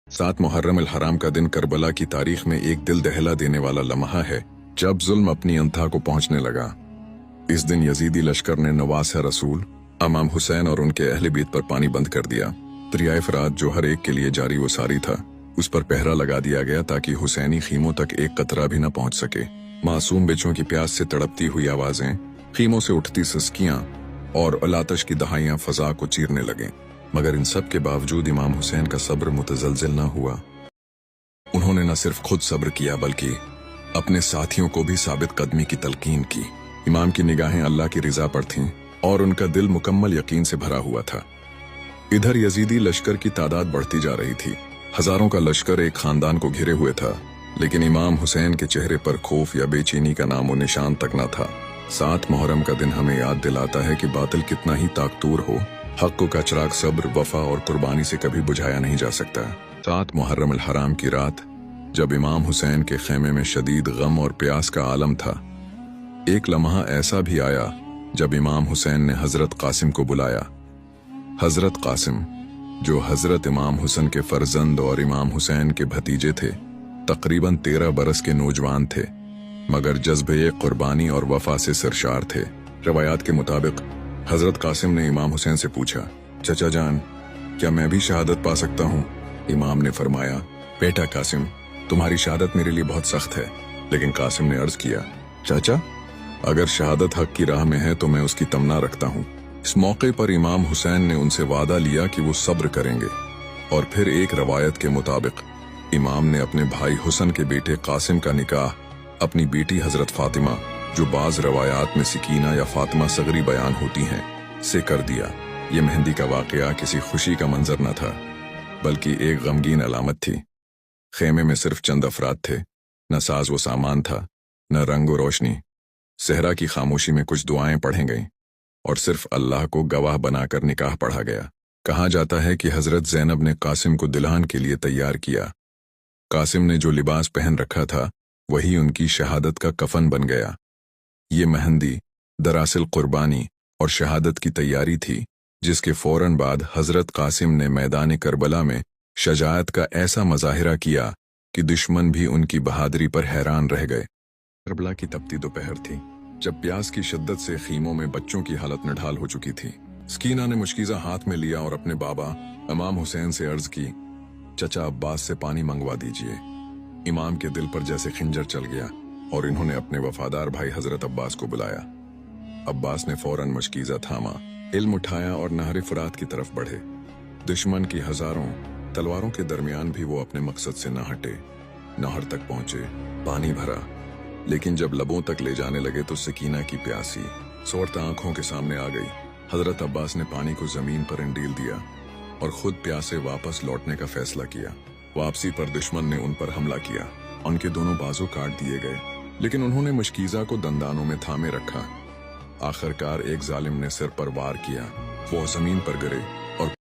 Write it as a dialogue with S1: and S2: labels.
S1: 7 मुहर्रम अल हराम का दिन करबला की तारीख में एक दिल दहला देने वाला लम्हा है जब जुल्म अपनी अंतहा को पहुंचने लगा। इस दिन यजीदी लश्कर ने नवासे रसूल इमाम हुसैन और उनके अहले बीत पर पानी बंद कर दिया। दरियाए फरात जो हर एक के लिए जारी व सारी था, उस पर पहरा लगा दिया गया ताकि हुसैनी खीमों तक एक कतरा भी न पहुंच सके। मासूम बच्चों की प्यास से तड़पती हुई आवाजें, खीमों से उठती सिसकियां और अलातश की दहाइयां फजा को चीरने लगे, मगर इन सब के बावजूद इमाम हुसैन का सब्र मुतजलजिल न हुआ। उन्होंने न सिर्फ खुद सब्र किया बल्कि अपने साथियों को भी साबित कदमी की तलकीन की। इमाम की निगाहें अल्लाह की रिजा पर थीं और उनका दिल मुकम्मल यकीन से भरा हुआ था। इधर यजीदी लश्कर की तादाद बढ़ती जा रही थी। हजारों का लश्कर एक खानदान को घिरे हुए था, लेकिन इमाम हुसैन के चेहरे पर खौफ या बेचैनी का नामो निशान तक न था। 7 मुहर्रम का दिन हमें याद दिलाता है कि बातिल कितना ही ताकतूर हो, हक का चिराग सब्र, वफा और कुर्बानी से कभी बुझाया नहीं जा सकता। 7 मुहर्रम अल हराम की रात जब इमाम हुसैन के खेमे में शदीद गम और प्यास का आलम था, एक लम्हा ऐसा भी आया जब इमाम हुसैन ने हजरत कासिम को बुलाया। हजरत कासिम, जो हजरत इमाम हुसैन के फर्जंद और इमाम हुसैन के भतीजे थे, तकरीबन 13 बरस के नौजवान थे, मगर जज्बे कुर्बानी और वफा से सरशार थे। रवायात के मुताबिक हजरत कासिम ने इमाम हुसैन से पूछा, चचा जान, क्या मैं भी शहादत पा सकता हूँ? इमाम ने फरमाया, बेटा कासिम, तुम्हारी शहादत मेरे लिए बहुत सख्त है। लेकिन कासिम ने अर्ज किया, चाचा, अगर शहादत हक की राह में है तो मैं उसकी तमन्ना रखता हूँ। इस मौके पर इमाम हुसैन ने उनसे वादा लिया कि वो सब्र करेंगे। और फिर एक रवायत के मुताबिक इमाम ने अपने भाई हुसन के बेटे कासिम का निकाह अपनी बेटी हजरत फातिमा, जो बाज रवायात में सकीना या फातिमा सगरी बयान होती हैं, से कर दिया। ये मेहंदी का वाकया किसी खुशी का मंजर न था, बल्कि एक गमगीन अलामत थी। खेमे में सिर्फ चंद अफराद थे, न साज व सामान था, न रंग व रोशनी। सहरा की खामोशी में कुछ दुआएं पढ़ी गईं और सिर्फ अल्लाह को गवाह बनाकर निकाह पढ़ा गया। कहा जाता है कि हजरत ज़ैनब ने कासिम को दुल्हन के लिए तैयार किया। कासिम ने जो लिबास पहन रखा था वही उनकी शहादत का कफन बन गया। ये मेहंदी दरअसल कुर्बानी और शहादत की तैयारी थी, जिसके फौरन बाद हजरत कासिम ने मैदान करबला में शजाअत का ऐसा मजाहिरा किया कि दुश्मन भी उनकी बहादुरी पर हैरान रह गए। करबला की तपती दोपहर थी, जब प्यास की शिद्दत से खीमों में बच्चों की हालत नढाल हो चुकी थी। सकीना ने मुश्किज़ा हाथ में लिया और अपने बाबा इमाम हुसैन से अर्ज की, चचा अब्बास से पानी मंगवा दीजिए। इमाम के दिल पर जैसे खंजर चल गया और इन्होंने अपने वफादार भाई हजरत अब्बास को बुलाया। अब्बास ने फौरन मुश्किज़ा थामा, इल्म उठाया और नहर फरात की तरफ बढ़े। दुश्मन की हजारों तलवारों के दरमियान भी वो अपने मकसद से न हटे। नहर तक पहुंचे, पानी भरा, लेकिन जब लबों तक ले जाने लगे तो सकीना की प्यासी सोरता आंखों के सामने आ गई। हजरत अब्बास ने पानी को जमीन पर अंडील दिया और खुद प्यासे वापस लौटने का फैसला किया। वापसी पर दुश्मन ने उन पर हमला किया। उनके दोनों बाजू काट दिए गए, लेकिन उन्होंने मुश्किज़ा को दंदानों में थामे रखा। आखिरकार एक जालिम ने सिर पर वार किया, वो जमीन पर गिरे